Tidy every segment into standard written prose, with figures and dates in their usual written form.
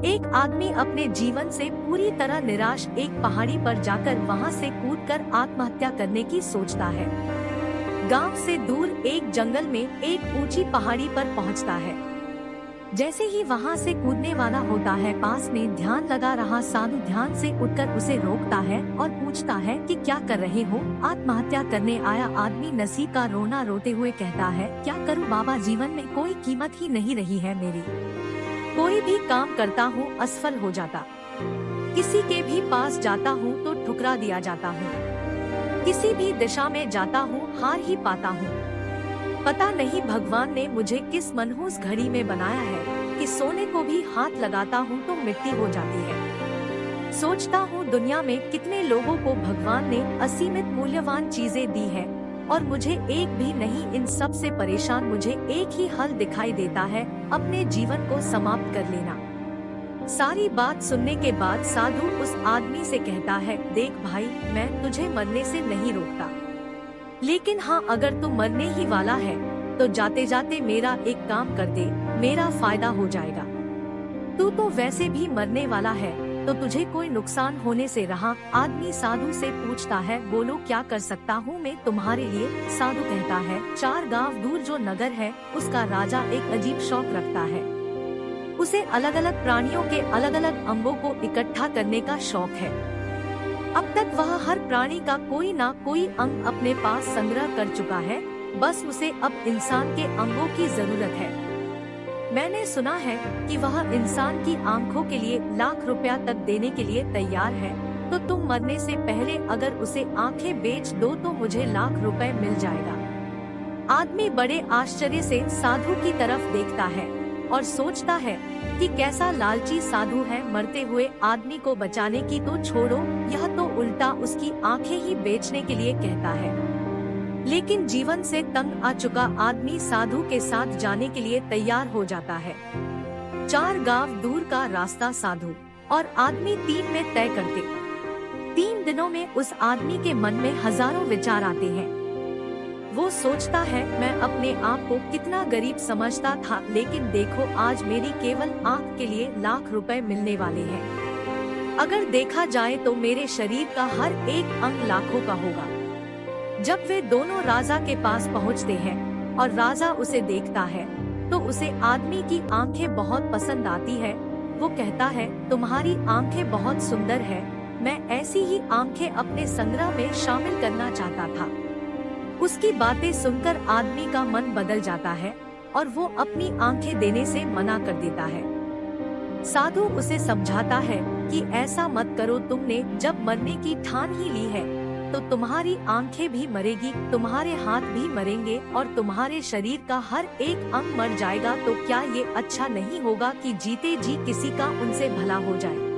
एक आदमी अपने जीवन से पूरी तरह निराश एक पहाड़ी पर जाकर वहां से कूदकर आत्महत्या करने की सोचता है। गांव से दूर एक जंगल में एक ऊंची पहाड़ी पर पहुंचता है। जैसे ही वहां से कूदने वाला होता है, पास में ध्यान लगा रहा साधु ध्यान से उठकर उसे रोकता है और पूछता है कि क्या कर रहे हो? आत्महत्या करने आया आदमी नसीब का रोना रोते हुए कहता है, क्या करूं बाबा, जीवन में कोई कीमत ही नहीं रही है मेरी। कोई भी काम करता हूँ असफल हो जाता, किसी के भी पास जाता हूँ तो ठुकरा दिया जाता हूँ, किसी भी दिशा में जाता हूँ हार ही पाता हूँ। पता नहीं भगवान ने मुझे किस मनहूस घड़ी में बनाया है कि सोने को भी हाथ लगाता हूँ तो मिट्टी हो जाती है। सोचता हूँ दुनिया में कितने लोगों को भगवान ने असीमित मूल्यवान चीजें दी है और मुझे एक भी नहीं। इन सब से परेशान मुझे एक ही हल दिखाई देता है, अपने जीवन को समाप्त कर लेना। सारी बात सुनने के बाद साधु उस आदमी से कहता है, देख भाई, मैं तुझे मरने से नहीं रोकता, लेकिन हाँ, अगर तू मरने ही वाला है तो जाते जाते मेरा एक काम कर दे, मेरा फायदा हो जाएगा। तू तो वैसे भी मरने वाला है तो तुझे कोई नुकसान होने से रहा। आदमी साधु से पूछता है, बोलो क्या कर सकता हूँ मैं तुम्हारे लिए? साधु कहता है, 4 गांव दूर जो नगर है उसका राजा एक अजीब शौक रखता है। उसे अलग अलग प्राणियों के अलग अलग अंगों को इकट्ठा करने का शौक है। अब तक वह हर प्राणी का कोई ना कोई अंग अपने पास संग्रह कर चुका है, बस उसे अब इंसान के अंगों की जरूरत है। मैंने सुना है कि वह इंसान की आंखों के लिए लाख रुपया तक देने के लिए तैयार है, तो तुम मरने से पहले अगर उसे आंखें बेच दो तो मुझे लाख रुपए मिल जाएगा। आदमी बड़े आश्चर्य से साधु की तरफ देखता है और सोचता है कि कैसा लालची साधु है, मरते हुए आदमी को बचाने की तो छोड़ो, यह तो उल्टा उसकी आंखें ही बेचने के लिए कहता है। लेकिन जीवन से तंग आ चुका आदमी साधु के साथ जाने के लिए तैयार हो जाता है। 4 गांव दूर का रास्ता साधु और आदमी 3 में तय करते। 3 दिनों में उस आदमी के मन में हजारों विचार आते हैं। वो सोचता है, मैं अपने आप को कितना गरीब समझता था, लेकिन देखो आज मेरी केवल आंख के लिए लाख रुपए मिलने वाले हैं। अगर देखा जाए तो मेरे शरीर का हर एक अंग लाखों का होगा। जब वे दोनों राजा के पास पहुंचते हैं और राजा उसे देखता है तो उसे आदमी की आंखें बहुत पसंद आती है। वो कहता है, तुम्हारी आंखें बहुत सुंदर है, मैं ऐसी ही आंखें अपने संग्रह में शामिल करना चाहता था। उसकी बातें सुनकर आदमी का मन बदल जाता है और वो अपनी आंखें देने से मना कर देता है। साधु उसे समझाता है कि ऐसा मत करो, तुमने जब मरने की ठान ही ली है तो तुम्हारी आंखें भी मरेगी, तुम्हारे हाथ भी मरेंगे और तुम्हारे शरीर का हर एक अंग मर जाएगा, तो क्या ये अच्छा नहीं होगा कि जीते जी किसी का उनसे भला हो जाए?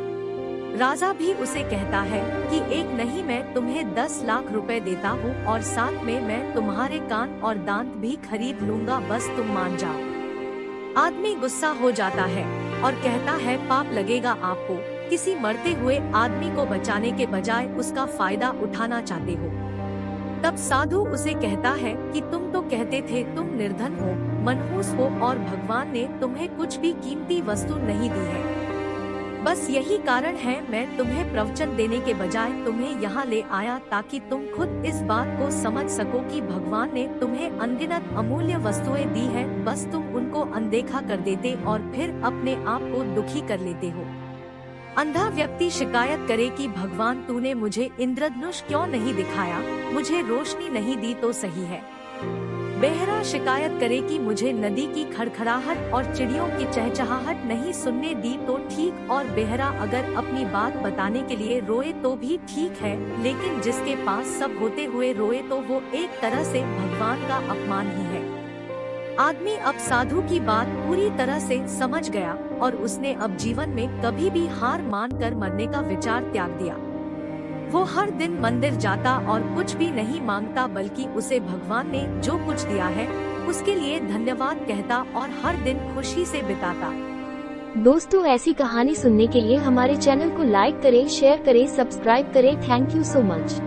राजा भी उसे कहता है कि एक नहीं, मैं तुम्हें 10 लाख रुपए देता हूँ और साथ में मैं तुम्हारे कान और दांत भी खरीद लूंगा, बस तुम मान जाओ। आदमी गुस्सा हो जाता है और कहता है, पाप लगेगा आपको, किसी मरते हुए आदमी को बचाने के बजाय उसका फायदा उठाना चाहते हो। तब साधु उसे कहता है कि तुम तो कहते थे तुम निर्धन हो, मनहूस हो और भगवान ने तुम्हें कुछ भी कीमती वस्तु नहीं दी है। बस यही कारण है मैं तुम्हें प्रवचन देने के बजाय तुम्हें यहाँ ले आया, ताकि तुम खुद इस बात को समझ सको कि भगवान ने तुम्हें अनगिनत अमूल्य वस्तुएं दी है, बस तुम उनको अनदेखा कर देते और फिर अपने आप को दुखी कर लेते हो। अंधा व्यक्ति शिकायत करे कि भगवान तूने मुझे इंद्रधनुष क्यों नहीं दिखाया, मुझे रोशनी नहीं दी तो सही है। बहरा शिकायत करे कि मुझे नदी की खड़खड़ाहट और चिड़ियों की चहचहाहट नहीं सुनने दी तो ठीक, और बहरा अगर अपनी बात बताने के लिए रोए तो भी ठीक है, लेकिन जिसके पास सब होते हुए रोए तो वो एक तरह से भगवान का अपमान ही है। आदमी अब साधु की बात पूरी तरह से समझ गया और उसने अब जीवन में कभी भी हार मानकर मरने का विचार त्याग दिया। वो हर दिन मंदिर जाता और कुछ भी नहीं मांगता, बल्कि उसे भगवान ने जो कुछ दिया है उसके लिए धन्यवाद कहता और हर दिन खुशी से बिताता। दोस्तों, ऐसी कहानी सुनने के लिए हमारे चैनल को लाइक करें, शेयर करें, सब्सक्राइब करें। Thank you so much.